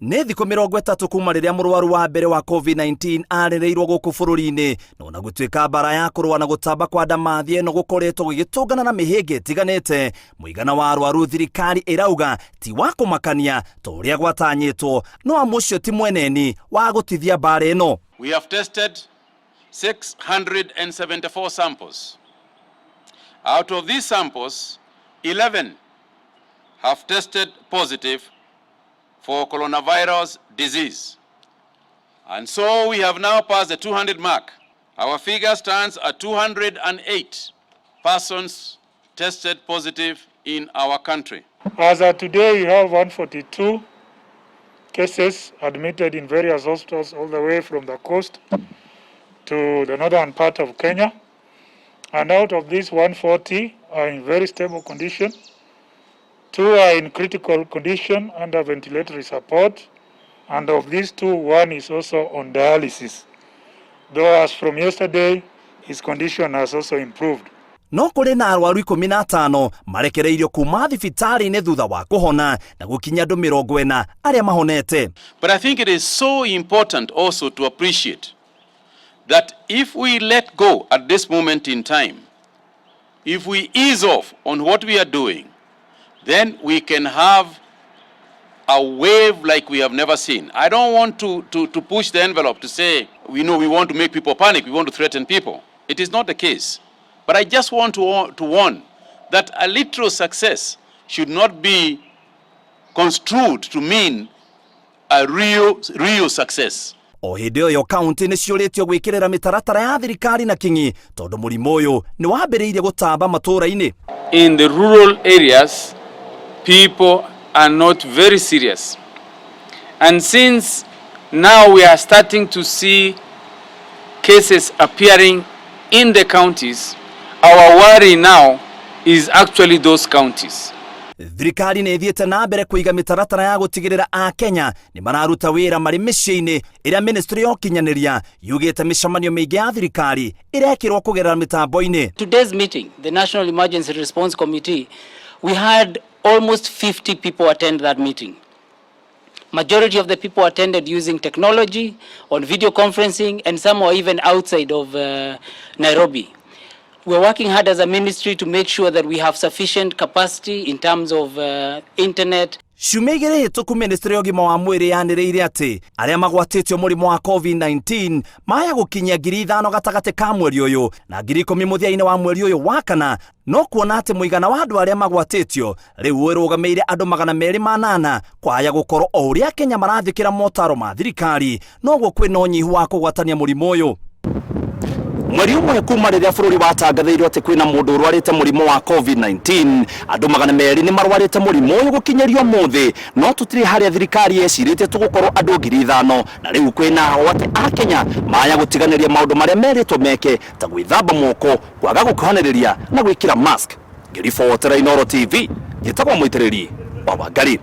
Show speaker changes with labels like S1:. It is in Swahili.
S1: nĩ thikũ 30 kuma rĩrĩa mũrwaru wa mbere wa COVID-19 arĩrĩirwo gũkũ bũrũri-inĩ, no na gũtuĩka mbara ya kũrũa na gũtamba kwa ndamathi ĩno gũkoretwo gĩgĩtũngana na mĩhĩnga ĩtiganĩte. Mũigana wa arwaru thirikari ĩrauga ti wa kũmakania ta ũrĩa gwatanyĩtwo, no amwe ũcio ti mweneni wa gũtithia mbara ĩno.
S2: We have tested 674 samples. Out of these samples, 11 have tested positive for coronavirus disease. And so we have now passed the 200 mark. Our figure stands at 208 persons tested positive in our country.
S3: As of today, we have 142 cases admitted in various hospitals all the way from the coast to the northern part of Kenya. And out of these 140 are in very stable condition. 2 are in critical condition under ventilatory support. And of these 2, 1 is also on dialysis. Though as from yesterday, his condition has also improved.
S1: No kũrĩ na arwaru 15 marekereirio kuma thibitarĩ-inĩ thutha wa kũhona na gũkinya andũ 40 arĩa mahonete.
S2: But I think it is so important also to appreciate that if we let go at this moment in time, if we ease off on what we are doing, then we can have a wave like we have never seen. I don't want to push the envelope to say, we want to make people panic, we want to threaten people. It is not the case. But I just want to warn that a little success should not be construed to mean a real success.
S1: O hĩndĩ ĩyo kaunti nĩ ciũrĩtio gwĩkĩrĩra mĩtaratara ya thirikari na kinyi tondũ mũrimũ ũyũ nĩ wambĩrĩirie gũtamba matũũra-inĩ.
S4: In the rural areas, people are not very serious. And since now we are starting to see cases appearing in the counties, our worry now is actually those counties.
S1: Thirikari nĩ ĩthiĩte na mbere kũiga mĩtaratara ya gũtigĩrĩra a Kenya nĩ mararuta wĩra marĩ mĩciĩ-inĩ ĩrĩa Ministry ya Ũkinyanĩria yugĩte mĩcemanio mĩingĩ ya thirikari ĩrekĩrwo kũgerera mĩtambo-inĩ.
S5: Today's meeting, the National Emergency Response Committee, we had almost 50 people attend that meeting. Majority of the people attended using technology, on video conferencing, and some were even outside of Nairobi. We're working hard as a ministry to make sure that we have sufficient capacity in terms of internet.
S1: Ciumia igĩrĩ hĩtũku Ministry ya Ũgima wa Mwĩrĩ yanĩrĩire atĩ arĩa magwatĩtio mũrimũ wa COVID-19 maya gũkinyia 5,000 gatagatĩ ka mweri ũyũ na 10,000 mũthia-inĩ wa mweri ũyũ wa kana, no kuona atĩ mũigana wa andũ arĩa magwatĩtio rĩu ũrũgamĩire andũ 208 kwaya gũkorwo o ũrĩa Kenya marathĩkĩra motaro ma thirikari, noguo kwĩna ũnyihu wa kũgwatania mũrimũ ũyũ. Mweri ũmwe kuma rĩrĩa bũrũri watangathĩirwo atĩ kwĩna mũndũ ũrwarĩte mũrimũ wa COVID-19, andũ 200 nĩ marwarĩte mũrimũ ũyũ gũkinyĩrio mũthĩ, no tũtirĩ harĩa thirikari yecirĩtie tũgũkorwo andũ 5,000 na rĩu kwĩna hao atĩ a Kenya maya gũtiganĩria maũndũ marĩa merĩtwo meke ta gwĩthamba moko, kwaga gũkuhanĩrĩria na gwĩkĩra mask. Ngĩribotera Inooro TV, njĩtagwo Mũitĩrĩri wa Wangari.